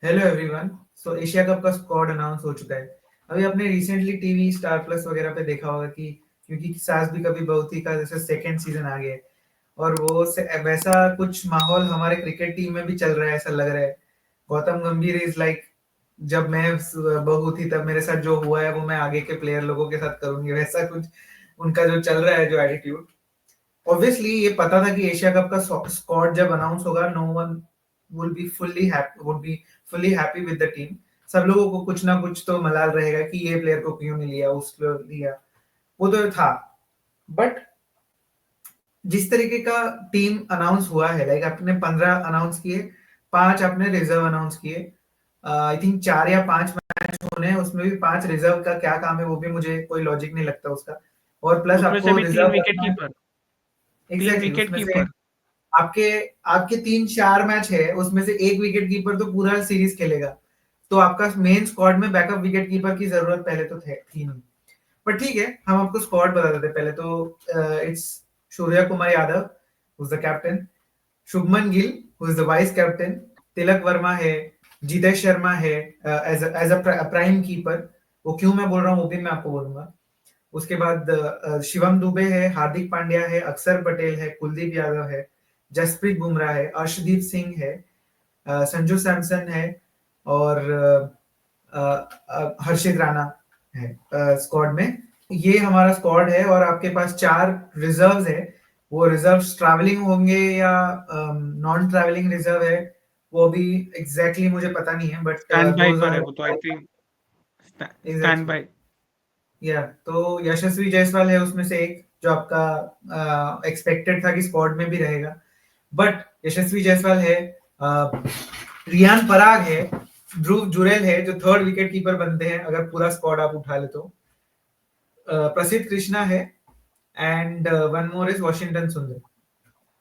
Hello everyone. सो Asia Cup का squad announce हो चुका है। अभी आपने रिसेंटली टीवी स्टार प्लस वगैरह पे देखा होगा कि क्योंकि सास भी कभी बहू थी का जैसे सेकंड सीजन आ गया है और वैसा कुछ माहौल हमारे क्रिकेट टीम में भी चल रहा है, ऐसा लग रहा है। गौतम गंभीर इज लाइक, जब मैं बहू थी तब मेरे साथ जो हुआ है वो मैं आगे के प्लेयर लोगों के साथ करूंगी, वैसा कुछ उनका जो चल रहा है, जो एटीट्यूड। ऑब्वियसली ये पता था कि एशिया कप का स्क्वाड जब अनाउंस होगा, no one would be fully happy with the team. सब लोगों को कुछ ना कुछ तो मलाल रहेगा कि ये प्लेयर को क्यों नहीं लिया, उसको लिया। वो तो था। बट जिस तरीके का टीम अनाउंस हुआ है, लाइक आपने 15 अनाउंस किए, 5 आपने रिजर्व अनाउंस किए। आई थिंक 4 या 5 मैच होने हैं, उसमें भी 5 रिजर्व का क्या काम है वो भी मुझे कोई लॉजिक नहीं लगता उसका। और प्लस उसमें से आपको भी रिजर्व तीन विकेट रखना है। कीपर। तीन एग्जैक्टली विकेट उसमें से कीपर। आपके आपके 3-4 मैच है, उसमें से एक विकेट कीपर तो पूरा सीरीज खेलेगा। तो आपका मेन स्क्वाड में बैकअप विकेट कीपर की जरूरत पहले तो थी नहीं। पर ठीक है, हम आपको स्क्वाड बता देते हैं पहले तो। It's Surya Kumar Yadav who is the captain, Shubman Gill who is the vice captain, Tilak Varma है, जितेश शर्मा है एज अ प्राइम कीपर। वो क्यों मैं बोल रहा हूँ वो भी मैं आपको बोलूंगा। उसके बाद शिवम दुबे है, हार्दिक पांड्या है, अक्षर पटेल है, कुलदीप यादव है, जसप्रीत बुमराह है, अर्शदीप सिंह है, संजू सैमसन है, और हर्षित राणा है स्क्वाड में। ये हमारा स्क्वाड है और आपके पास 4 रिजर्व्स है। वो रिजर्व्स ट्रैवलिंग होंगे या नॉन ट्रैवलिंग रिजर्व है, वो भी एग्जैक्टली मुझे पता नहीं है, बट स्टैंड बाई दोज पर आर है वो तो, I think. Stand exactly. By. या तो यशस्वी जायसवाल है उसमें से एक, जो आपका एक्सपेक्टेड था कि स्क्वाड में भी रहेगा। बट यशस्वी जायसवाल है, रियान पराग है, ध्रुव जुरेल है जो थर्ड विकेट कीपर बनते हैं अगर पूरा स्क्वाड आप उठा ले तो, प्रसिद्ध कृष्णा है, and one more is Washington सुंदर।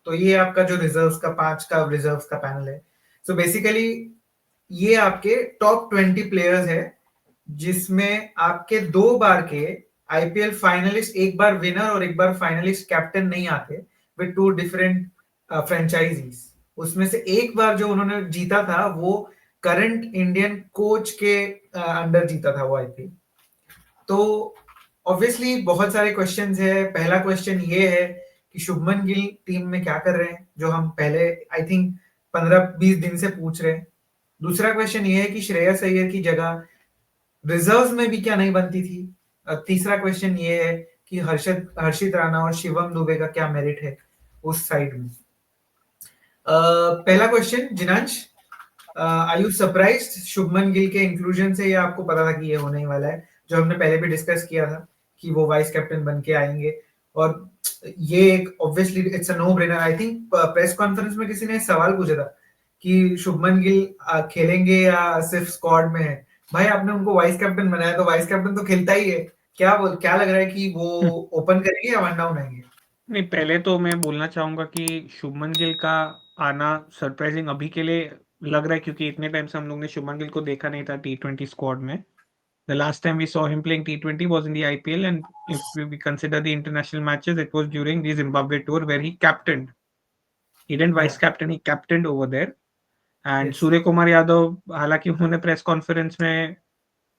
तो ये आपका जो रिजर्व्स का 5 का रिजर्व्स का पैनल है। सो बेसिकली ये आपके टॉप 20 प्लेयर्स है, जिसमें आपके 2 बार के आईपीएल फाइनलिस्ट, एक बार विनर और एक बार फाइनलिस्ट कैप्टन नहीं आते विद 2 डिफरेंट फ्रेंचाइजीज। उसमें से एक बार जो उन्होंने जीता था वो करंट इंडियन कोच के अंडर जीता था वो आईपीएल। तो ऑब्वियसली बहुत सारे क्वेश्चंस है। पहला क्वेश्चन ये है कि शुभमन गिल टीम में क्या कर रहे हैं, जो हम पहले आई थिंक 15-20 दिन से पूछ रहे हैं। दूसरा क्वेश्चन ये है कि श्रेयस अय्यर की जगह रिजर्व्स में भी क्या नहीं बनती थी। तीसरा क्वेश्चन ये है कि हर्षित हर्षित राणा और शिवम दुबे का क्या मेरिट है उस साइड में। पहला question Jinansh, are you surprised Shubman Gill के इंक्लूजन से, या आपको पता था कि ये होने ही वाला है, जो हमने पहले भी डिस्कस किया था कि वो वाइस कैप्टन बन के आएंगे। और ये एक obviously it's a no brainer. I think press conference में किसी ने सवाल पूछा था कि शुभमन गिल खेलेंगे या सिर्फ स्क्वाड में है। भाई आपने उनको वाइस कैप्टन बनाया तो वाइस कैप्टन तो खेलता ही है। क्या लग रहा है कि वो ओपन करेंगे या वन डाउन आएंगे? नहीं, पहले तो मैं बोलना चाहूंगा कि शुभमन गिल का आना सरप्राइजिंग अभी के लिए लग रहा है, क्योंकि इतने टाइम से हम लोग ने शुभमन गिल को देखा नहीं था T20 स्क्वाड में। The last time we saw him playing T20 was in the IPL, and if we consider the international matches, it was during the Zimbabwe tour where he captained. He didn't या vice captain, he captained over there. And yes. Surya Kumar Yadav, हालांकि उन्होंने press conference में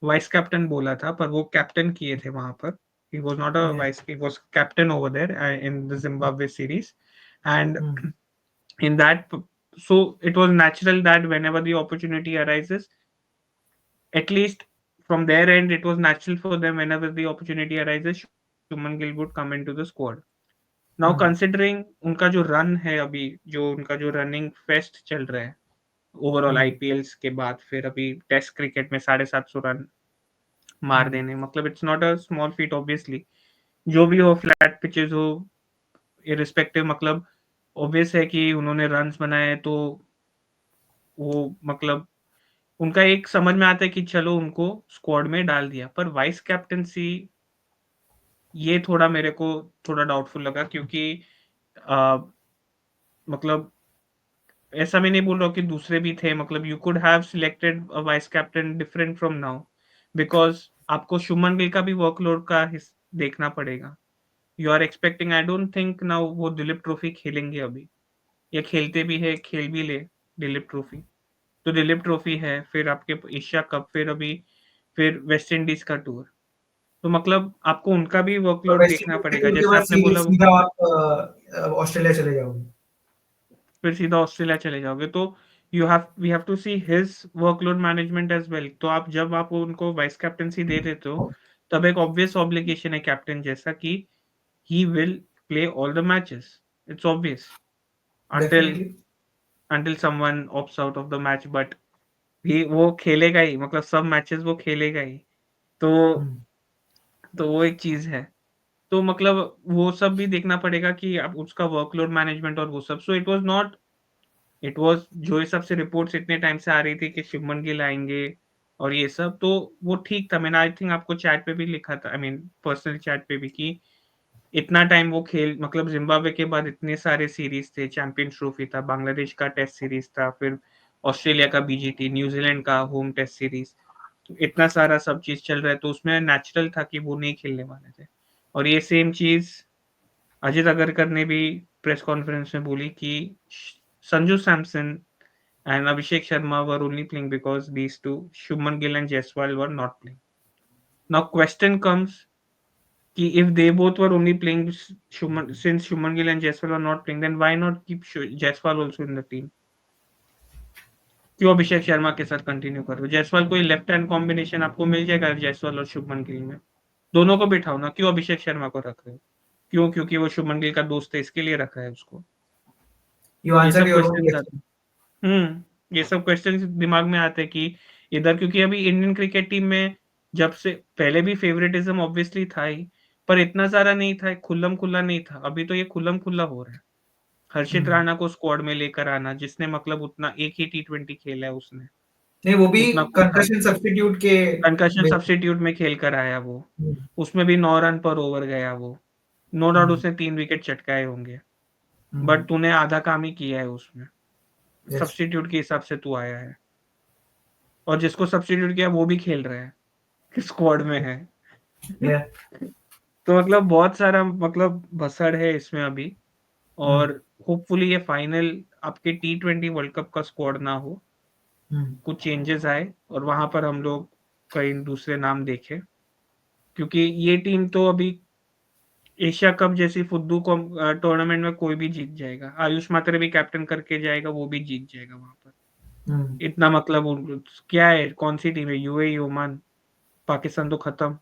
vice captain बोला था, पर वो captain किए थे वहां पर। he was not a या vice he was captain over there in the Zimbabwe series. And in that, so it was natural that whenever the opportunity arises, at least from their end, it was natural for them, whenever the opportunity arises, Shuman Gill would come into the squad. Now considering उनका जो run है अभी, जो उनका जो running fest चल रहा है ओवरऑल आईपीएल्स के बाद, फिर अभी टेस्ट क्रिकेट में 750 रन मार देने, मतलब it's not a small feet obviously. जो भी हो, फ्लैट पिचेस हो, इरिस्पेक्टिव, मतलब ऑब्वियस है कि उन्होंने रन्स बनाए, तो वो मतलब उनका एक समझ में आता है कि चलो उनको स्क्वाड में डाल दिया। पर वाइस कैप्टनसी, ये थोड़ा मेरे को थोड़ा डाउटफुल लगा, क्योंकि मतलब ऐसा मैं नहीं बोल रहा हूँ कि दूसरे भी थे, मतलब you could have selected a vice captain different from now, because आपको शुभमन गिल का भी वर्कलोड का देखना पड़ेगा। You are expecting, I don't think now वो दिलीप ट्रॉफी खेलेंगे अभी, या खेलते भी है, खेल भी ले दिलीप ट्रॉफी। तो दिलीप ट्रॉफी है, फिर आपके एशिया कप, फिर वेस्ट इंडीज का टूर। तो मतलब आपको उनका भी और वर्कलोड वेस्ट देखना इंडीज के पड़ेगा, टूर के जैसे बाद आपने बोला वो सीधा आप ऑस्ट्रेलिया चले जाओगे। फिर सीधा ऑस्ट्रेलिया चले जाओगे। तो we have to see his workload management as well. तो जब आप उनको वाइस कैप्टनसी दे देते हो, तब एक ऑब्वियस ऑब्लिगेशन है कैप्टन जैसा कि he will play all the matches. It's obvious until definitely. Until someone opts out of the match, but वो खेलेगा ही, मतलब सब मैचेस वो खेलेगा ही। तो वो एक चीज है। तो मतलब वो सब भी देखना पड़ेगा कि अब उसका वर्कलोड मैनेजमेंट और वो सब। सो इट वाज जो ये सबसे रिपोर्ट्स इतने टाइम से आ रही थी कि शुभमन गिल आएंगे और ये सब, तो वो ठीक था। मैंने आई थिंक आपको चैट पे भी लिखा था, आई मीन पर्सनल चैट पे भी, कि इतना टाइम वो खेल, मतलब जिम्बाब्वे के बाद इतने सारे सीरीज थे, चैंपियंस ट्रॉफी था, बांग्लादेश का टेस्ट सीरीज था, फिर ऑस्ट्रेलिया का बीजीटी, न्यूजीलैंड का होम टेस्ट सीरीज, इतना सारा सब चीज चल रहा है, तो उसमें नेचुरल था कि वो नहीं खेलने वाले थे। और ये सेम चीज अजित अगरकर ने भी प्रेस कॉन्फ्रेंस में बोली कि Sanju Samson and Abhishek Sharma were only playing because these two, Shubman Gill and Jaiswal, were not playing. Now question comes कि if they both were only playing, since Shubman Gill and Jaiswal were not playing, then why not keep Jaiswal also in the team? क्यों अभिषेक शर्मा के साथ continue करो? जायसवाल कोई left hand combination आपको मिल जाएगा जायसवाल और शुभमन गिल में, दोनों को बिठाओ ना, क्यों अभिषेक शर्मा को रख रहे हो? क्यों? क्योंकि वो शुभमन गिल का दोस्त है, इसके लिए रखा है उसको। यू ये आंसर सब योर ओन क्वेश्चन क्वेश्चन। ये सब क्वेश्चन दिमाग में आते हैं कि इधर, क्योंकि अभी इंडियन क्रिकेट टीम में जब से पहले भी फेवरेटिज्म ऑब्वियसली था ही, पर इतना सारा नहीं था, खुल्लम खुल्ला नहीं था। अभी तो ये खुल्लम खुल्ला हो रहा है। हर्षित राणा को स्क्वाड में लेकर आना, जिसने मतलब उतना एक ही T20 खेला है उसने, नहीं, वो भी उतना कुछ था, कंकशन सब्स्टिट्यूट के कंकशन बेस। सब्स्टिट्यूट में खेल कर आया वो, हम्म, उसमें भी 9 रन पर ओवर गया वो। नो डाउट हम्म, उसने 3 विकेट चटकाए होंगे, हम्म, बट तूने आधा काम ही किया है उसमें। yes, सब्स्टिट्यूट के हिसाब से तू आया है, और जिसको सब्स्टिट्यूट किया वो भी खेल रहा है, स्क्वाड में है। yeah, तो मतलब बहुत सारा मतलब भसड़ है इसमें अभी। हम्म, और होपफुली ये फाइनल आपके T20 वर्ल्ड कप का स्क्वाड ना हो, हम्म, कुछ चेंजेस आए और वहां पर हम लोग कई दूसरे नाम देखें, क्योंकि ये टीम तो अभी एशिया कप जैसी फुद्दू को टूर्नामेंट में कोई भी जीत जाएगा। आयुष मात्रे भी कैप्टन करके जाएगा, वो भी जीत जाएगा वहां हम्म, पर। इतना मतलब क्या है, कौन सी टीम है? यूएई, ओमान, पाकिस्तान तो खत्म।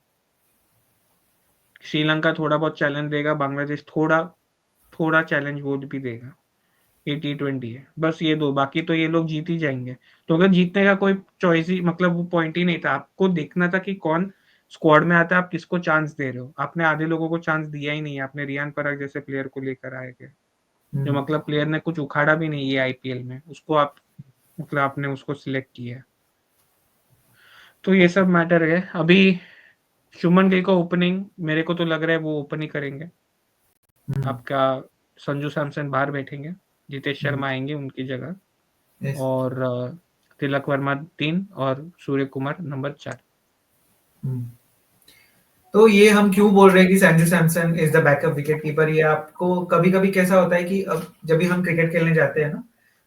श्रीलंका थोड़ा बहुत चैलेंज देगा, बांग्लादेश थोड़ा थोड़ा चैलेंज वो भी देगा। ये T20 है, बस ये दो, बाकी तो ये लोग जीत ही जाएंगे। तो अगर जीतने का कोई चॉइस ही, मतलब वो पॉइंट ही नहीं था। आपको देखना था कि कौन स्क्वाड में आता है, आप किसको चांस दे रहे हो। आपने आधे लोगों को चांस दिया ही नहीं। आपने रियान पराग जैसे प्लेयर को लेकर आए थे, जो हम्म, मतलब प्लेयर ने कुछ उखाड़ा भी नहीं ये आईपीएल में, उसको आप मतलब आपने उसको सिलेक्ट किया है। तो ये सब मैटर है अभी। शुभमन गिल का ओपनिंग मेरे को तो लग रहा है वो ओपन ही करेंगे। हम्म, आपका संजू सैमसन बाहर बैठेंगे, जितेश हम्म, शर्मा आएंगे उनकी जगह, yes, और तिलक वर्मा 3 और सूर्य कुमार नंबर 4। हम्म। तो ये हम क्यों बोल रहे हैं कि Sanju Samson is the backup wicket keeper? ये आपको कभी कभी कैसा होता है कि अब जब भी हम क्रिकेट खेलने जाते हैं ना,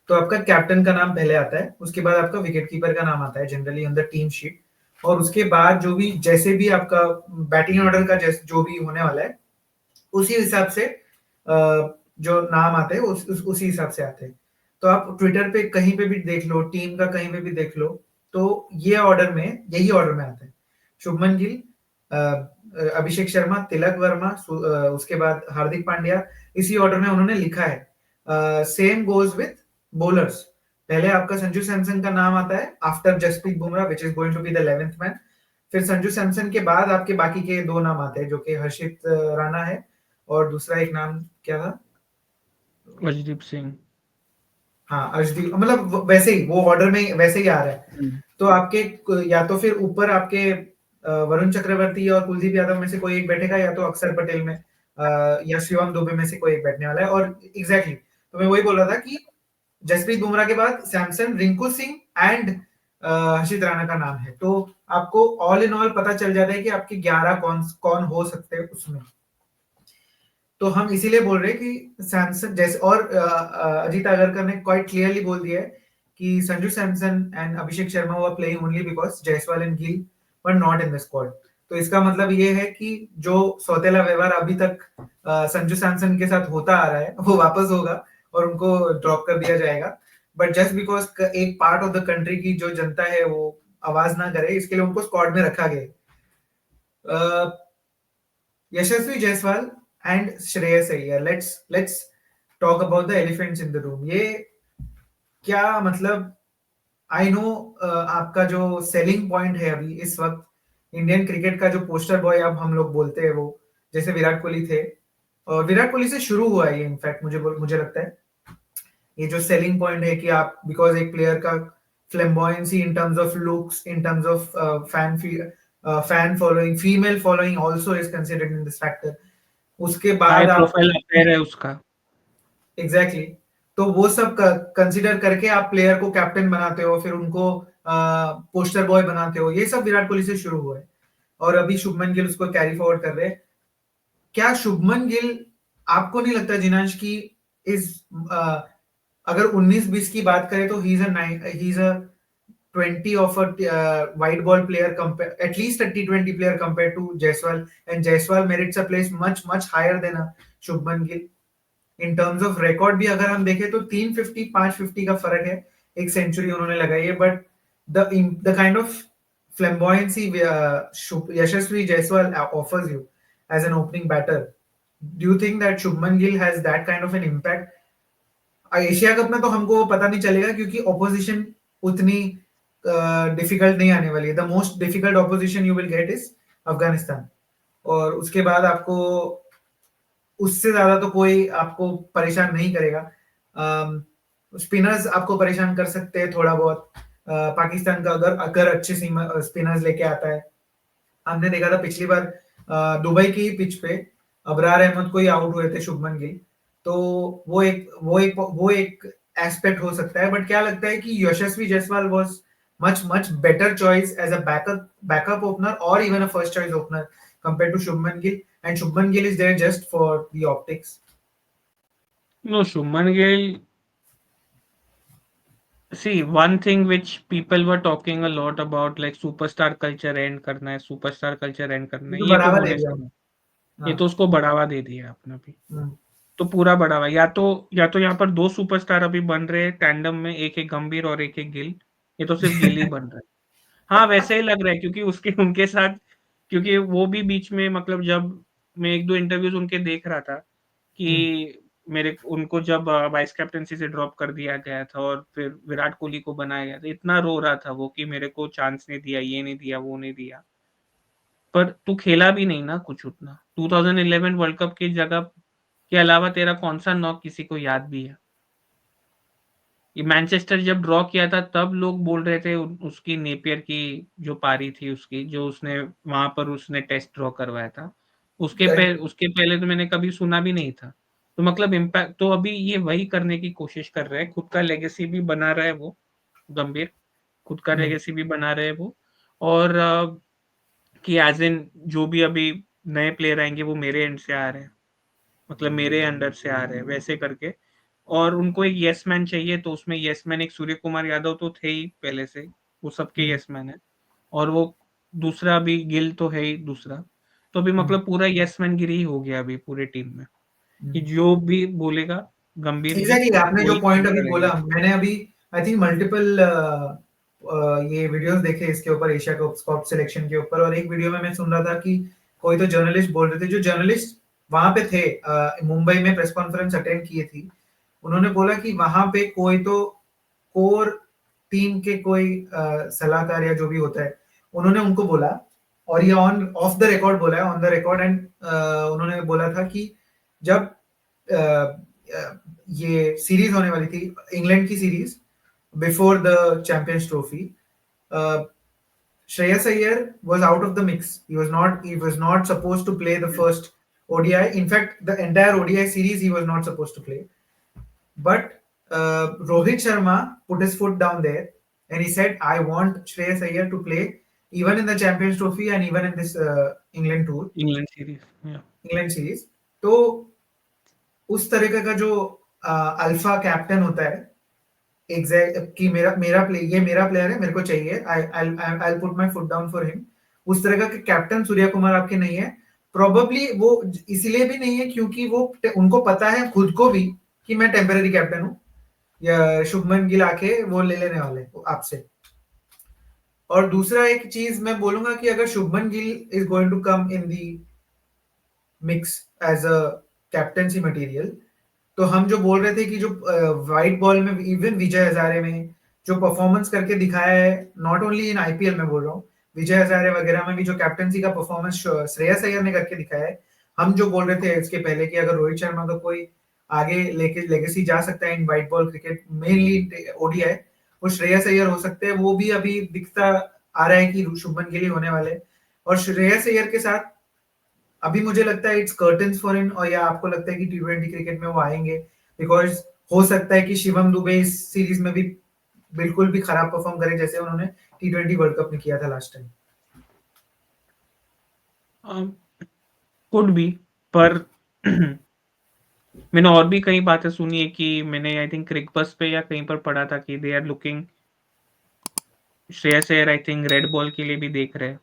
तो आपका कैप्टन का नाम पहले आता है, उसके बाद आपका विकेट कीपर का नाम आता है generally on the team sheet, और उसके बाद जो भी जैसे भी आपका बैटिंग ऑर्डर का जो भी होने वाला है, उसी हिसाब से जो नाम आते हैं उसी हिसाब से आते हैं। तो आप ट्विटर पे कहीं पे भी देख लो, टीम का कहीं पे भी देख लो, तो ये ऑर्डर में, यही ऑर्डर में आता है। शुभमन गिल, अभिषेक शर्मा, तिलक वर्मा, उसके बाद हार्दिक पांड्या, इसी ऑर्डर में उन्होंने लिखा है। Same goes with bowlers. पहले आपका संजू सैमसन का नाम आता है after Jasprit Bumrah, which is going to be the 11th man. फिर संजू सैमसन के बाद आपके बाकी के दो नाम आते हैं, जो कि हर्षित राणा है, और दूसरा एक नाम क्या था? अर्शदीप सिंह। हाँ, अर्शदीप, मतलब वैसे ही वो ऑर्डर में वैसे ही आ रहा है। तो आपके या तो फिर ऊपर आपके वरुण चक्रवर्ती और कुलदीप यादव में से कोई एक बैठेगा, या तो अक्षर पटेल में या शिवम दुबे में से कोई एक बैठने वाला है। और एग्जैक्टली तो मैं वही बोल रहा था कि जसप्रीत बुमराह के बाद सैमसन, रिंकू सिंह एंड हर्षित राणा का नाम है। तो आपको ऑल इन ऑल पता चल जाता है कि आपके 11 कौन कौन हो सकते हैं उसमें। तो हम इसीलिए बोल रहे हैं कि सैमसंग जैसे, और अजीत अगरकर ने क्वाइट क्लियरली बोल दिया है कि Sanju Samson and Abhishek Sharma were playing only because Jaiswal and Gill were not in the squad. तो इसका मतलब ये है कि जो सौतेला व्यवहार अभी तक संजू सैमसन के साथ होता आ रहा है वो वापस होगा और उनको ड्रॉप कर दिया जाएगा। बट जस्ट बिकॉज एक पार्ट ऑफ द कंट्री की जो जनता है वो आवाज ना करे, इसके लिए उनको स्क्वाड में रखा गया। Yashasvi Jaiswal and Shreyas Iyer, let's talk about the elephants in the room. ये क्या मतलब, आई नो आपका जो सेलिंग पॉइंट है अभी इस वक्त इंडियन क्रिकेट का, जो पोस्टर बॉय अब हम लोग बोलते हैं वो जैसे विराट कोहली थे, और विराट कोहली से शुरू हुआ है ये, इनफैक्ट मुझे लगता है ये जो सेलिंग पॉइंट है कि आप बिकॉज एक प्लेयर का flamboyancy in terms of looks, in terms of fan following, female following also is considered in this factor. उसके हाई बाद आप प्रोफाइल अफेयर है उसका। एग्जैक्टली तो वो सब कंसीडर करके आप प्लेयर को कैप्टन बनाते हो, फिर उनको पोस्टर बॉय बनाते हो। ये सब विराट कोहली से शुरू हुआ है और अभी शुभमन गिल उसको कैरी फॉरवर्ड कर रहे हैं। क्या शुभमन गिल, आपको नहीं लगता जिनांश की इस अगर 19-20 की बात करें तो ही is a 20 of a white ball player compare, at least a T20 player compared to Jaiswal, and Jaiswal merits a place much higher than a Shubman Gill in terms of record। भी अगर हम देखें तो 350 550 का फर्क है, एक century उन्होंने लगाई है, but the kind of flamboyancy Yashasvi Jaiswal offers you as an opening batter, do you think that Shubman Gill has that kind of an impact? Asia cup में तो हमको पता नहीं चलेगा क्योंकि ऑपोजिशन उतनी डिफिकल्ट नहीं आने वाली है। The most difficult opposition you will get is Afghanistan, और उसके बाद आपको उससे ज्यादा तो कोई आपको परेशान नहीं करेगा। स्पिनर्स आपको परेशान कर सकते हैं थोड़ा बहुत, पाकिस्तान का अगर अगर अच्छे स्पिनर्स लेके आता है। हमने देखा था पिछली बार दुबई की पिच पे अबरार अहमद को ही आउट हुए थे शुभमन गिल, तो वो एक एस्पेक्ट हो सकता है। बट क्या लगता है कि Yashasvi Jaiswal was much better choice as a backup opener or even a first choice opener compared to Shubman Gill, and Shubman Gill is there just for the optics? No, Shubman Gill, see, one thing which people were talking a lot about, like superstar culture end करना है, superstar culture end करना है, तो ये तो बढ़ावा दे होने दिया। से नहीं। ये हाँ। तो उसको बढ़ावा दे दिया आपने भी, हम्म, तो पूरा बढ़ावा। या तो यहाँ पर दो सुपरस्टार अभी बन रहे हैं टैंडम में, एक है गंभीर और एक है गिल। ये तो सिर्फ गिल ही बन रहा है। हाँ, वैसे ही लग रहा है क्योंकि उसके उनके साथ, क्योंकि वो भी बीच में, मतलब जब मैं एक दो इंटरव्यूज उनके देख रहा था कि मेरे उनको जब वाइस कैप्टनसी से ड्रॉप कर दिया गया था और फिर विराट कोहली को बनाया गया था, इतना रो रहा था वो कि मेरे को चांस नहीं दिया, ये नहीं दिया, वो नहीं दिया। पर तू खेला भी नहीं ना कुछ उतना। 2011 वर्ल्ड कप की जगह के अलावा तेरा कौन सा नॉक किसी को याद भी है? ये मैनचेस्टर जब ड्रॉ किया था तब लोग बोल रहे थे उसकी नेपियर की जो पारी थी उसकी, जो उसने वहां पर उसने टेस्ट ड्रॉ करवाया था, correct। उसके पहले तो मैंने कभी सुना भी नहीं था। तो मतलब इम्पैक्ट तो अभी ये वही करने की कोशिश कर रहा है, खुद का लेगेसी भी बना रहा है वो गंभीर, खुद का हम्म, लेगेसी भी बना रहे हैं वो। और कि एज इन जो भी अभी नए प्लेयर आएंगे वो मेरे एंड से आ रहे हैं, मतलब मेरे अंडर से आ रहे हैं वैसे करके। और उनको एक यस मैन चाहिए, तो उसमें यस मैन एक सूर्य कुमार यादव तो थे ही पहले से, वो सबके हम्म, यस मैन है। और वो दूसरा अभी गिल तो है ही दूसरा। तो अभी हम्म, मतलब पूरा यस मैन गिरी ही हो गया अभी पूरे टीम में, कि हम्म। जो भी बोलेगा गंभीर जी एग्जैक्टली आपने जो वही पॉइंट काम अभी करेंगे। बोला, मैंने अभी आई थिंक मल्टीपल ये वीडियोस देखे इसके ऊपर, एशिया कप स्कॉट सिलेक्शन के ऊपर, और एक वीडियो में मैं सुन रहा था कि कोई तो जर्नलिस्ट बोल रहे थे, जो जर्नलिस्ट वहां पे थे मुंबई में प्रेस कॉन्फ्रेंस अटेंड किए थी, उन्होंने बोला कि वहां पे कोई तो कोर टीम के कोई सलाहकार या जो भी होता है, उन्होंने उनको बोला, और ये ऑन ऑफ द रिकॉर्ड बोला है, ऑन द रिकॉर्ड, एंड उन्होंने बोला था कि जब ये सीरीज होने वाली थी, इंग्लैंड की series before the champions trophy, Shreyas Iyer was out of the mix. He was not supposed to play the first ODI. In fact, the entire ODI series he was not supposed to play. But Rohit Sharma put his foot down there and he said, "I want Shreyas Iyer to play even in the Champions Trophy and even in this England tour, England series. England series." तो उस तरीके का जो alpha captain होता है exact कि ये मेरा प्लेयर है, मेरे को चाहिए, I put my foot down for him, उस तरह का कैप्टन सूर्या कुमार आपके नहीं है। प्रोबेबली वो इसलिए भी नहीं है क्योंकि वो उनको पता है खुद को भी कि मैं टेम्पररी कैप्टन हूँ, या शुभमन गिल आके वो ले लेने वाले आपसे। और दूसरा एक चीज मैं बोलूंगा कि अगर Shubman Gill is going to come in the mix as a captaincy material, तो हम जो बोल रहे थे कि जो व्हाइट बॉल में इवन विजय हजारे में जो परफॉर्मेंस करके दिखाया है, नॉट ओनली इन आईपीएल में बोल रहा हूँ, विजय हजारे वगैरह में भी जो कैप्टनसी का परफॉर्मेंस श्रेयस अय्यर ने करके दिखाया है, हम जो बोल रहे थे इसके पहले कि अगर रोहित शर्मा का कोई आगे लेके लेगेसी जा सकता है इन white ball cricket, mainly ODI, वो श्रेयस अय्यर हो सकते हैं। वो भी अभी दिखता आ रहा है कि शुभमन गिल ही होने वाले। और श्रेयस अय्यर के साथ अभी मुझे लगता है इट्स कर्टन्स फॉर हिम, और या आपको लगता है कि टी20 क्रिकेट में वो आएंगे? बिकॉज हो सकता है कि शिवम दुबे इस सीरीज में भी बिल्कुल भी खराब परफॉर्म करे जैसे उन्होंने टी20 वर्ल्ड कप में किया था लास्ट टाइम। कुड भी, पर मैंने और भी कई बातें सुनी है कि मैंने आई थिंक क्रिकबस पे या कहीं पर पढ़ा था कि they are looking Shreyas Iyer, I think red ball के लिए भी देख रहे हैं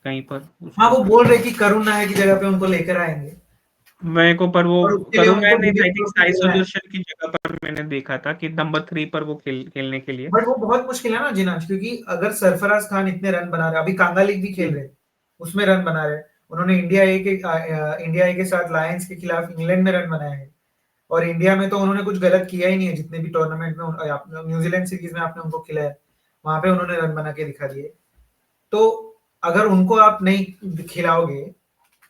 कहीं पर हाँ, उसको। वो बोल रहे कि करुण नायर की जगह पे उनको लेकर आएंगे, मेरे को पर वो और उसके लिए करुण उनको नायर ने Dilip I think trophy Sai खेलना है। सुदर्शन की जगह पर मैंने देखा था कि नंबर 3 पर वो खेलने के लिए। बट वो बहुत मुश्किल है ना जिनाज, क्योंकि अगर सरफराज खान इतने रन बना रहे, अभी कांगा लीग भी खेल रहे, उसमें रन बना रहे, उन्होंने इंडिया ए के साथ लायंस के खिलाफ इंग्लैंड में रन बनाए हैं, और इंडिया में तो उन्होंने कुछ गलत किया ही नहीं है, जितने भी टूर्नामेंट में न्यूजीलैंड सीरीज में आपने उनको खिलाया, वहां पे उन्होंने रन बना के दिखा दिए। तो अगर उनको आप नहीं खिलाओगे,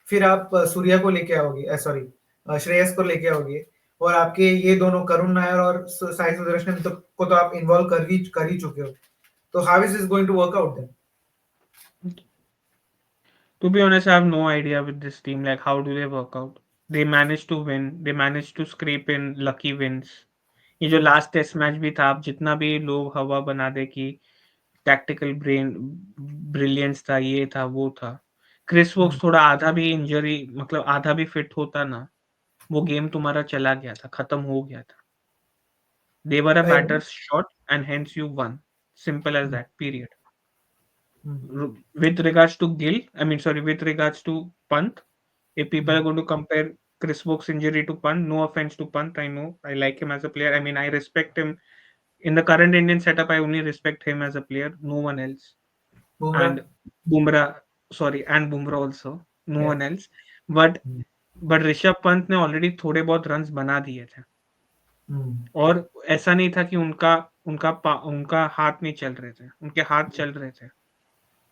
फिर आप सूर्या को लेके आओगे, सॉरी श्रेयस को लेके आओगे, और आपके ये दोनों करुण नायर और साई सुदर्शन को तो आप इन्वॉल्व कर ही चुके हो, तो how is this going to work out then? To be honest, I have no idea with this team, like how do they work out. They managed to win, they managed to scrape in lucky wins. ये जो last test match भी था, आप जितना भी लोग हवा बना दे कि टैक्टिकल ब्रिलियंस था, ये था वो था, क्रिस वोक्स थोड़ा आधा भी इंजरी, मतलब आधा भी फिट होता ना, वो गेम तुम्हारा चला गया था, खत्म हो गया था। They were a batter short and hence you won. Simple as that, period. With regards to Gill, I mean, sorry, with regards to Pant, if people are going to compare Chris Woakes' injury to Pant, no offense to Pant, I know, I like him as a player. I mean, I respect him. In the current Indian setup, I only respect him as a player, no one else. And Bumrah, sorry, and Bumrah also, no one else. But Rishabh Pant ने already थोड़े बहुत runs बना दिए थे, और ऐसा नहीं था कि उनका हाथ नहीं चल रहे थे, उनके हाथ चल रहे थे,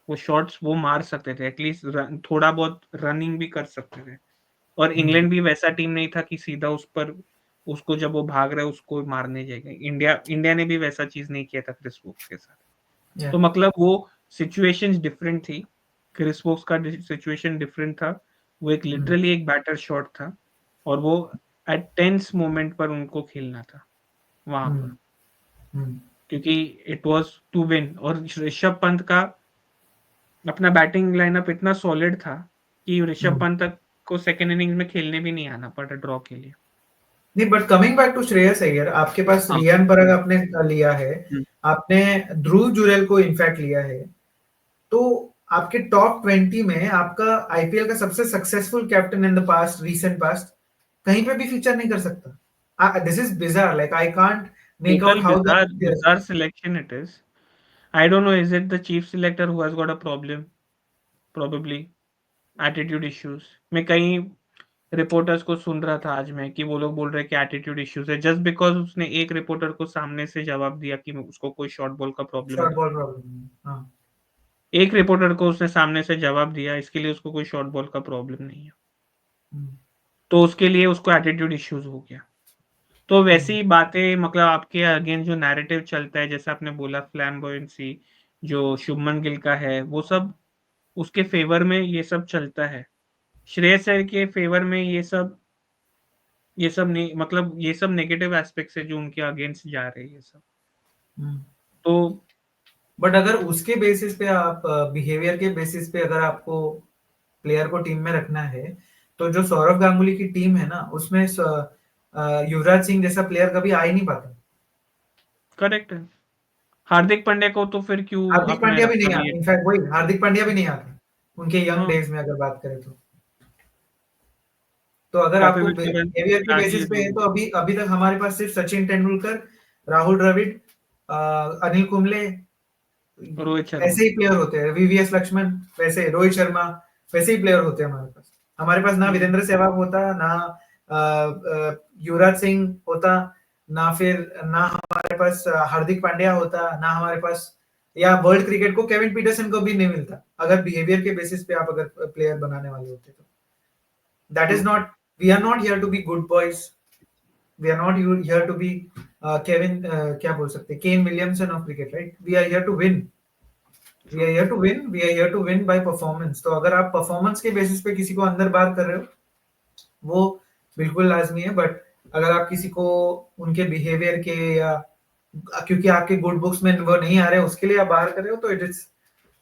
वो शॉट्स वो मार सकते थे, एटलीस्ट थोड़ा बहुत रनिंग भी कर सकते थे। और इंग्लैंड भी वैसा टीम नहीं था कि सीधा उस पर उसको जब वो भाग रहा है उसको मारने जाएगा। इंडिया ने भी वैसा चीज नहीं किया था क्रिस वोक्स के साथ। तो मतलब वो सिचुएशंस डिफरेंट थी, क्रिस वोक्स का सिचुएशन डिफरेंट था, वो एक लिटरली एक बैटर शॉट था, और वो एट टेंस मोमेंट पर उनको खेलना था वहां पर, क्योंकि इट वाज टू विन। और ऋषभ पंत का अपना बैटिंग लाइनअप इतना सॉलिड था कि ऋषभ पंत को सेकंड इनिंग्स में खेलने भी नहीं आना पड़ा ड्रॉ के लिए। नहीं, but coming back to Shreyas Iyer, आपके पास रियान पराग आपने लिया है, आपने ध्रुव जुरैल को इनफैक्ट लिया है, तो आपके टॉप 20 में आपका आईपीएल का सबसे successful captain in the past, recent past, कहीं पे भी फीचर नहीं कर सकता। This is bizarre, like I can't make out how bizarre selection it is. I don't know, is it the chief selector who has got a problem? Probably attitude issues. मैं कई reporters को सुन रहा था आज में कि वो लोग बोल रहे हैं कि एटीट्यूड इश्यूज है, जस्ट बिकॉज उसने एक रिपोर्टर को सामने से जवाब दिया कि उसको कोई शॉर्ट बॉल का प्रॉब्लम नहीं। बॉल प्रॉब्लम, हाँ, एक रिपोर्टर को उसने सामने से जवाब दिया, इसके लिए उसको कोई शॉर्ट बॉल का प्रॉब्लम नहीं है, तो उसके लिए उसको एटीट्यूड इश्यूज हो गया। तो वैसी बातें, मतलब आपके अगेन जो नैरेटिव चलता है, जैसे आपने बोला फ्लैम्बॉयंसी जो शुभमन गिल का है, वो सब उसके फेवर में ये सब चलता है। श्रेयस अय्यर के फेवर में ये सब नहीं, मतलब ये सब नेगेटिव एस्पेक्ट्स है जो उनके अगेंस्ट जा रहे हैं ये सब। तो बट अगर उसके बेसिस पे आप बिहेवियर के बेसिस पे अगर आपको प्लेयर को टीम में रखना है, तो जो सौरव गांगुली की टीम है ना, उसमें युवराज सिंह जैसा प्लेयर कभी आ ही नहीं पाता। करेक्ट है। हार्दिक पांड्या को तो फिर क्यों हार्दिक आपने पांड्या भी रखा नहीं नहीं आते, है? इनफैक्ट वही हार्दिक पांड्या भी नहीं आते उनके यंग हाँ, डेज में अगर बात करें तो अगर कॉपी आपको विद करें बिहेवियर के क्या ही बेसिस पे है तो अभी अभी तक हमारे पास सिर्फ सचिन तेंदुलकर, राहुल द्रविड़, अनिल कुंबले, रोहित शर्मा। ऐसे ही प्लेयर होते हैं, वीवीएस लक्ष्मण, वैसे रोहित शर्मा, वैसे ही प्लेयर होते हैं हमारे पास ना हम्म, वीरेंद्र सहवाग होता, ना युवराज सिंह होता, ना फिर ना हमारे पास हार्दिक पांड्या होता, ना हमारे पास, या वर्ल्ड क्रिकेट को केविन पीटरसन को भी नहीं मिलता अगर बिहेवियर के बेसिस पे आप अगर प्लेयर बनाने वाले होते तो। That is true. Not, we are not here to be good boys, we are not here to be Kevin, क्या बोल सकते हैं, Kane Williamson of cricket, right? We are here to win, we true. Are here to win, we are here to win by performance. तो अगर आप performance के basis पे किसी को अंदर बाहर कर रहे हो वो बिल्कुल लाजमी है, बट अगर आप किसी को उनके बिहेवियर के या क्योंकि आपके गुड बुक्स में वो नहीं आ रहे उसके लिए आप बाहर कर रहे हो तो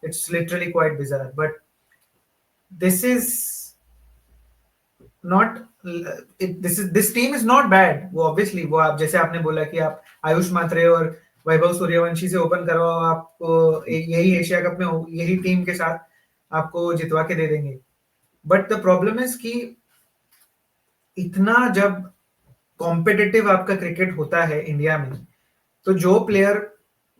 it's literally quite bizarre. But this is not, this team is not bad. वो ऑब्वियसली वो आप जैसे आपने बोला कि आप आयुष मात्रे और वैभव सूर्यवंशी से ओपन करवाओ, आपको यही एशिया कप में यही टीम के साथ आपको जितवा के दे देंगे। बट द प्रॉब्लम इज कि इतना जब कॉम्पिटिटिव आपका क्रिकेट होता है इंडिया में, तो जो प्लेयर,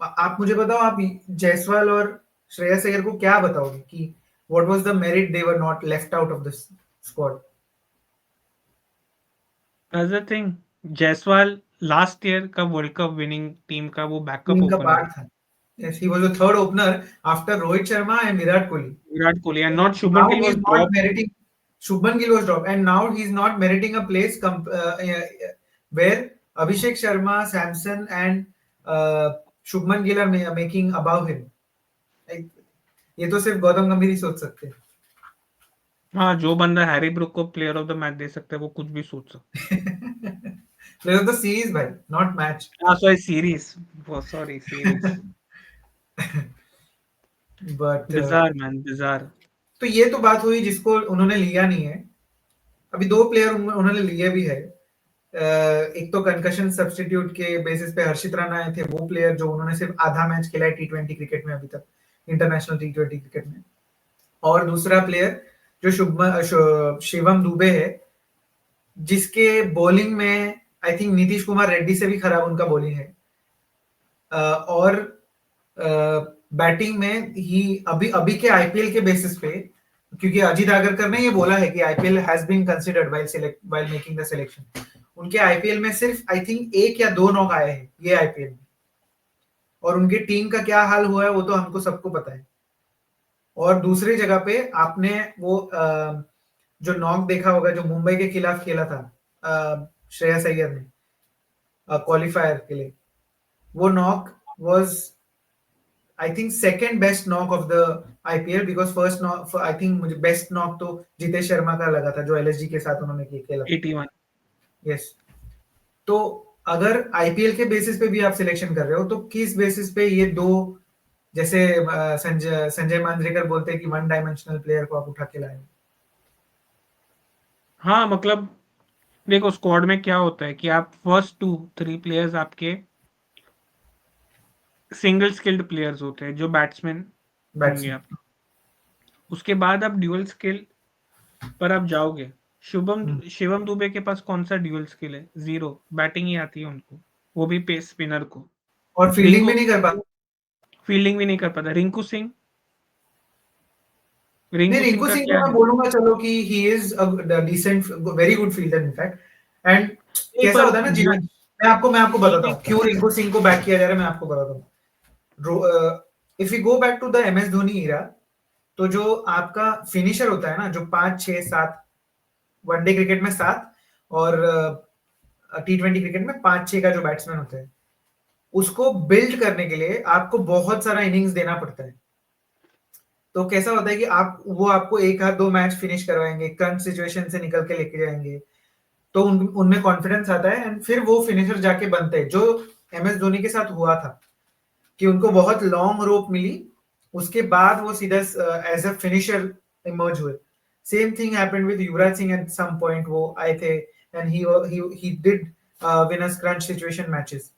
आप मुझे बताओ, आप जायसवाल और श्रेयस अय्यर को क्या बताओगे कि what was the merit they were not left out of this squad? As a thing, Jaiswal last year का वर्ल्ड कप विनिंग टीम का वो बैकअप टीम का ओपनर पार्ट था। Yes, he was the third opener after Rohit Sharma and Virat Kohli. Virat Kohli and not Now Shubman Gill he's was not drop. meriting. Shubman Gill was dropped, and now he's not meriting a place where Abhishek Sharma, Samson, and Shubman Gill are making above him. Like, ये तो सिर्फ गौतम गंभीर ही सोच सकते हैं। हाँ, जो बंदा हैरी ब्रूक को प्लेयर ऑफ द मैच दे सकता है वो कुछ भी सोच सकता प्लेयर ऑफ द सीरीज भाई, नॉट मैच। है। हाँ, sorry series. But bizarre man, bizarre. तो ये तो बात हुई जिसको उन्होंने लिया नहीं है। अभी दो प्लेयर उन्होंने लिए भी है। एक तो कंकशन सब्स्टिट्यूट के बेसिस पे हर्षित राणा आए थे, वो प्लेयर जो उन्होंने सिर्फ आधा मैच खेला है टी20 क्रिकेट में अभी तक, इंटरनेशनल टी20 क्रिकेट में। और दूसरा प्लेयर जो शिवम दुबे है, जिसके बॉलिंग में आई थिंक नीतीश कुमार रेड्डी से भी खराब उनका बॉलिंग है। और बैटिंग में ही अभी अभी के आईपीएल के बेसिस पे, क्योंकि अजीत आगरकर ने ये बोला है कि IPL has been considered while making the selection. उनके आईपीएल में सिर्फ आई थिंक 1 या 2 नॉक आए हैं ये आईपीएल में, और उनकी टीम का क्या हाल हुआ है वो तो हमको सबको पता है। और दूसरी जगह पे आपने वो जो नॉक देखा होगा जो मुंबई के खिलाफ खेला था श्रेयस अय्यर ने क्वालिफायर के लिए, वो knock was I think second best knock off the IPL, because first knock I think मुझे बेस्ट नॉक तो जितेश शर्मा का लगा था जो एलएसजी के साथ उन्होंने खेला था। 81। यस। तो अगर आईपीएल के बेसिस पे भी आप सिलेक्शन कर रहे हो तो किस बेसिस पे ये दो, जैसे संजय मांजरेकर बोलते हैं कि वन डायमेंशनल प्लेयर को आप उठा के लाए? हाँ, मतलब देखो स्क्वाड में क्या होता है कि आप फर्स्ट 2-3 प्लेयर्स आपके सिंगल स्किल्ड प्लेयर्स होते हैं जो बैट्समैन होंगे बैट्समैन। आपके। उसके बाद आप ड्यूअल स्किल पर आप जाओगे। शिवम दुबे के पास कौन सा ड्यूअल स्किल है? जीरो। बैटिंग ही आती है उनको, वो भी पेस स्पिनर को। और फील्डिंग भी नहीं कर पाता। फील्डिंग भी नहीं कर पाता। नहीं, रिंकू सिंह रिंकू का सिंह क्या को मैं है? बोलूंगा चलो कि he is a decent, very good fielder in fact. And नहीं, कैसा पर होता है ना जीवन, मैं आपको बताता नहीं, हूँ क्यों रिंकू सिंह को बैक किया जा रहा है, मैं आपको बताता हूँ। If you go back to the MS Dhoni era, तो जो आपका फिनिशर होता है ना, जो 5 6 7, वनडे क्रिकेट में 7 और टी20 क्रिकेट में 5 6 का जो बैट्समैन होता है, उसको बिल्ड करने के लिए आपको बहुत सारा इनिंग्स देना पड़ता है। तो कैसा होता है कि वो आपको 1 आध 2 मैच फिनिश करवाएंगे, क्रंच सिचुएशन से निकल के लेके जाएंगे, तो उनमें कॉन्फिडेंस आता है एंड फिर वो फिनिशर जाके बनते हैं, जो एमएस धोनी के साथ हुआ था कि उनको बहुत लॉन्ग रोप मिली, उसके बाद वो सीधा एज अ फिनिशर इमर्ज हुए। Same thing happened with Yuvraj Singh at some point, वो आए थे and he did win us crunch situation matches.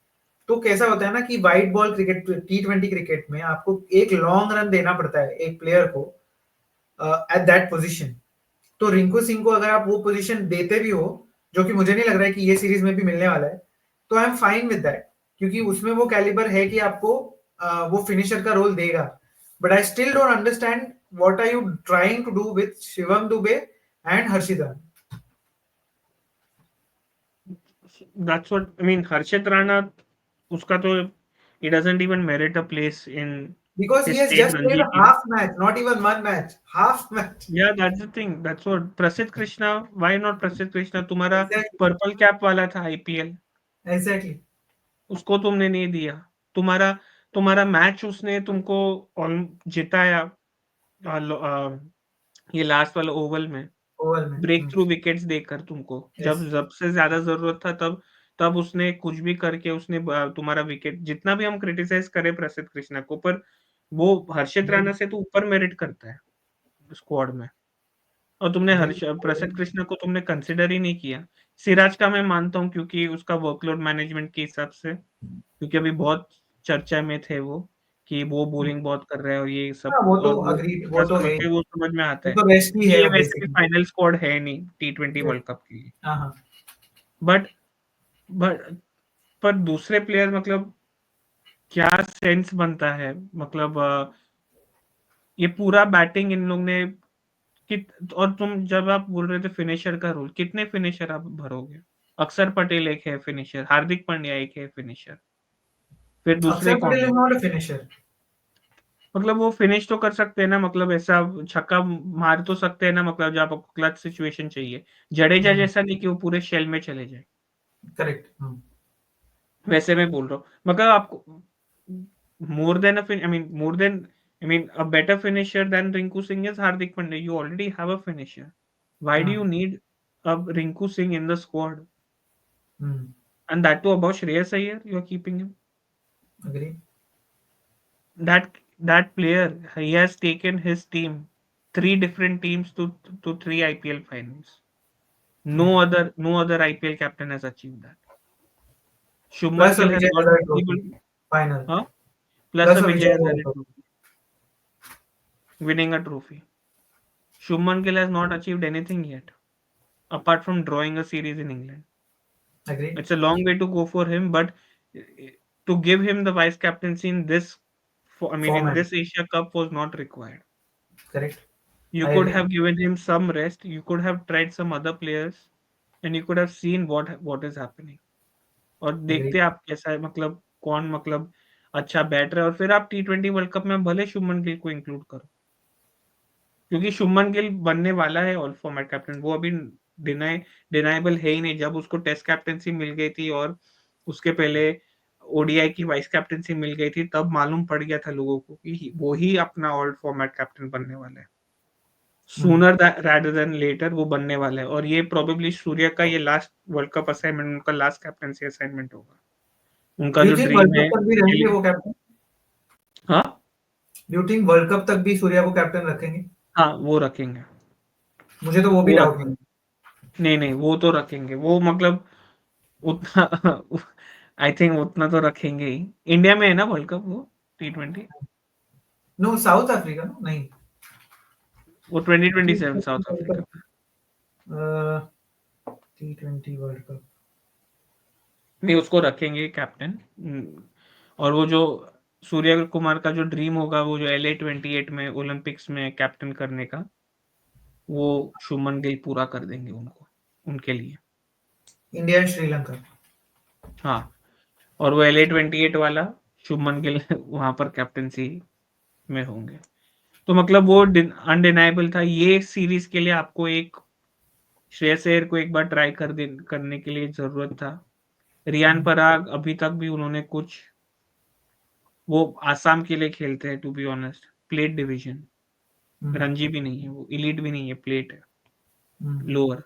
तो कैसा होता है ना कि white ball cricket, T20 cricket में आपको एक लॉन्ग रन देना पड़ता है एक प्लेयर को एट दैट पोजीशन। तो रिंकू सिंह को अगर आप वो पोजीशन देते भी हो, जो कि मुझे नहीं लग रहा है कि ये सीरीज में भी मिलने वाला है, तो I am fine with that, क्योंकि उसमें वो कैलिबर है कि आपको वो फिनिशर का रोल देगा। But I still don't understand what are you trying to do with Shivam Dube and Harshit Rana. That's what I mean. Harshit Rana, उसका तो he doesn't even merit a place in Because he his has state just played Ranji a team. half match, not even one match, half match. Yeah, that's the thing. That's what Prasidh Krishna. Why not Prasidh Krishna? तुम्हारा Exactly, purple cap वाला था IPL, exactly. उसको तुमने नहीं दिया। तुम्हारा तुम्हारा match उसने तुमको जिताया ये लास्ट वाला ओवल में, ओवल में। ब्रेक थ्रू विकेट्स देकर तुमको, Yes. जब सबसे ज्यादा जरूरत था तब तब उसने कुछ भी करके उसने तुम्हारा विकेट, जितना भी हम क्रिटिसाइज करें प्रसिद्ध कृष्णा को, पर वो हर्षित राणा से तो ऊपर मेरिट करता है स्क्वाड में। और तुमने प्रसिद्ध कृष्णा को तुमने कंसिडर ही नहीं किया। सिराज का मैं मानता हूँ क्योंकि उसका वर्कलोड मैनेजमेंट के हिसाब से, क्योंकि अभी बहुत चर्चा में थे वो कि वो बोलिंग बहुत कर रहा है और ये सब, हाँ, वो तो और वो अग्री, वो तो ट्रांसफर है होते ही। हैं, वो समझ में आता वो है तो वेस्ट ही क्योंकि है ये वैसे भी बेसिकली। फाइनल स्क्वाड है नहीं T20 वर्ल्ड कप के लिए। हाँ हाँ। बट बट पर दूसरे प्लेयर, मतलब क्या सेंस बनता है, मतलब ये पूरा बैटिंग इन लोग ने और तुम जब आप बोल रहे थे फिनिशर का रोल, कितने फिनिशर आप भरोगे? अक्षर पटेल एक है फिनिशर, हार्दिक पांड्या एक है फिनिशर, फिर दूसरे अक्षर कौन पटेल है? Is not a finisher. मतलब वो फिनिश तो कर सकते हैं ना, मतलब ऐसा छक्का मार तो सकते हैं ना, मतलब जब आपको क्लच सिचुएशन चाहिए। जडेजा जैसा नहीं कि वो पूरे शेल में चले जाए, करेक्ट। वैसे मैं बोल रहा हूँ। मतलब आपको more than I mean a better finisher than Rinku Singh is Hardik Pandya. You already have a finisher, why do you need अब Rinku Singh in the squad? And that too about Shreyas Iyer, you are keeping him. Agree. That player, he has taken his team, three different teams to three IPL finals. No other IPL captain has achieved that. Shubman plus Gill has Vijay not Hazare been trophy able, final. huh? Plus plus a Vijay Vijay Hazare Hazare trophy. trophy, winning a trophy. Shubman Gill has not achieved anything yet, apart from drawing a series in England. Agree. It's a long way to go for him, but to give him the vice captaincy in this, in format. this Asia Cup was not required. Correct. You I could agree. have given him some rest. You could have tried some other players, and you could have seen what is happening. और agree. देखते आप कैसा है, मतलब कौन, मतलब अच्छा batter है, और फिर आप T20 वर्ल्ड कप में भले शुभमन गिल को इंक्लूड करो, क्योंकि शुभमन गिल बनने वाला है ऑल फॉर्मेट कैप्टन। वो अभी डिनाइबल है ही नहीं। जब उसको टेस्ट कैप्टनसी मिल गई थी और उसके पहले ओडीआई की वाइस कैप्टनसी मिल गई थी, तब मालूम पड़ गया था लोगों को कि वो ही अपना ऑल फॉर्मेट कैप्टन बनने वाला है। सूनर रैदर देन लेटर वो बनने वाला है, और ये प्रोबेबली सूर्य का ये लास्ट वर्ल्ड कप असाइनमेंट, उनका लास्ट कैप्टनसी असाइनमेंट होगा। उनका डू जो यू थिंक ड्रीम वर्ल्ड है कप तक भी रहेंगे वो कैप्टन? हाँ do you think world cup तक भी सूर्या को कैप्टन रखेंगे? हाँ, वो रखेंगे, मुझे तो वो भी वो डाउट नहीं। रखेंगे। नहीं नहीं, वो तो रखेंगे, वो मतलब उतना आई थिंक उतना तो रखेंगे ही। इंडिया में है ना वर्ल्ड कप वो T20? No, South Africa. नहीं, वो 2027 साउथ अफ्रीका में। T20 world cup. नहीं, उसको रखेंगे कैप्टन। और वो जो सूर्य कुमार का जो ड्रीम होगा, वो जो LA28 में ओलंपिक्स में कैप्टन करने का, वो शुभमन गिल पूरा कर देंगे उनको, उनके लिए। India and Sri Lanka. हाँ, और वो LA28 वाला शुभमन गिल वहां पर कैप्टनसी में होंगे। तो मतलब वो अनडिनाइबल था। ये सीरीज के लिए आपको एक श्रेयस अय्यर को एक बार ट्राई करने के लिए जरूरत था। रियान पराग अभी तक भी उन्होंने कुछ, वो आसाम के लिए खेलते हैं to be honest, plate division, Ranji भी नहीं है वो, इलीट भी नहीं है, प्लेट है, लोअर,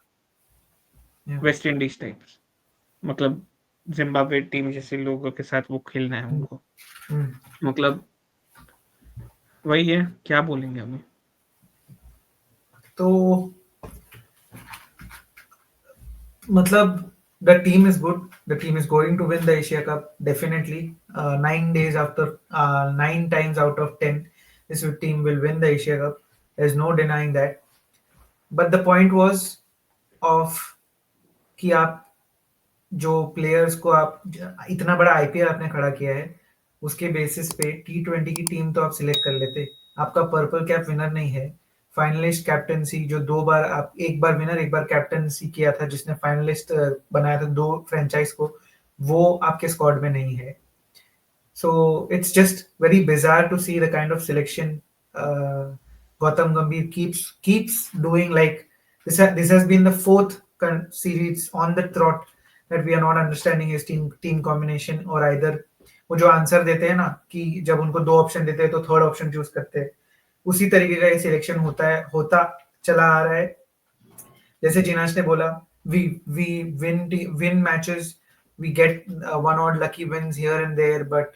वेस्ट इंडीज टाइप्स, मतलब जिम्बाब्वे टीम जैसे लोगों के साथ वो खेलना है उनको। मतलब वही है, क्या बोलेंगे हमें। तो मतलब the team is good. The team is going to win the Asia Cup definitely. 9 days after, 9 times out of 10, this team will win the Asia Cup. There's no denying that. But the point was of कि आप जो players को आप इतना बड़ा IPL आपने खड़ा किया है, उसके बेसिस पे T20 की टीम तो आप सिलेक्ट कर लेते. आपका पर्पल कैप विनर नहीं है. फाइनलिस्ट कैप्टनसी जो 2 बार, आप एक बार विनर एक बार कैप्टनसी किया था, जिसने फाइनलिस्ट बनाया था 2 फ्रेंचाइज को, वो आपके स्क्वाड में नहीं है. So it's just very bizarre to see the kind of selection Gautam Gambhir keeps doing. Like this has been the 4th series on the trot that we are not understanding his team combination, or either वो जो answer देते हैं ना कि जब उनको 2 option देते हैं तो 3rd ऑप्शन चूज करते हैं, उसी तरीके का ये सिलेक्शन होता चला आ रहा है. जैसे जिनाश ने बोला, we win matches, we get one odd lucky wins here and there, but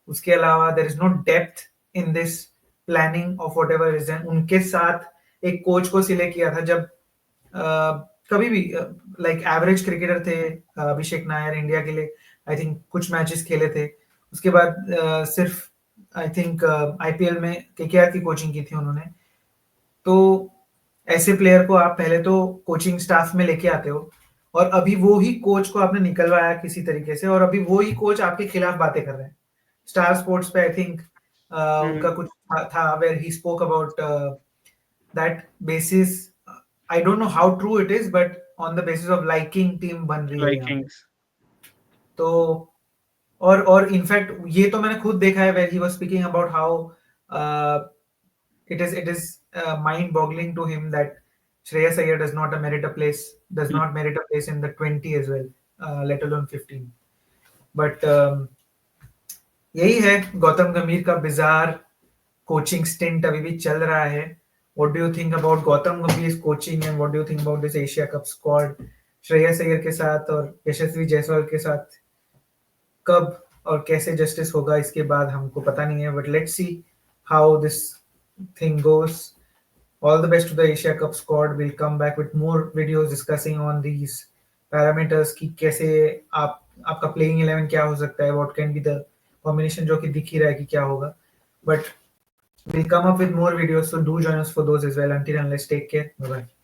उसके अलावा there is no depth in this planning of whatever is done. उनके साथ एक कोच को सिलेक्ट किया था जब कभी भी लाइक एवरेज क्रिकेटर थे अभिषेक नायर इंडिया के लिए. आई थिंक कुछ मैचेस खेले थे, उसके बाद सिर्फ आई थिंक आईपीएल में केकेआर की कोचिंग की थी उन्होंने. तो ऐसे प्लेयर को आप पहले तो कोचिंग स्टाफ में लेके आते हो, और अभी वो ही कोच को आपने निकलवाया किसी तरीके से, और अभी वो ही कोच आपके खिलाफ बातें कर रहे हैं. स्टार स्पोर्ट्स पे आई थिंक उनका कुछ था where he spoke about that basis. I don't know how true it is, but on the basis of liking team बन रही है. तो और इनफैक्ट ये तो मैंने खुद देखा है where he was speaking about how it is mind boggling to him that Shreyas Iyer does not merit a place in the 20 as well, let alone 15. But यही है गौतम गंभीर का बिजार कोचिंग स्टिंट अभी भी चल रहा है. What do you think about Gautam Gambhir's coaching, and what do you think about this Asia Cup squad? Shreyas Iyer के साथ और यशस्वी जायसवाल के साथ कब और कैसे जस्टिस होगा इसके बाद हमको पता नहीं है, but let's see how this thing goes. All the best to the Asia Cup squad. We'll come back with more videos discussing on these parameters कि कैसे आपका playing 11 क्या हो सकता है, what can be the combination जो कि दिख ही रहा है कि क्या होगा. But we'll come up with more videos, so do join us for those as well. Until and let's take care. Bye bye.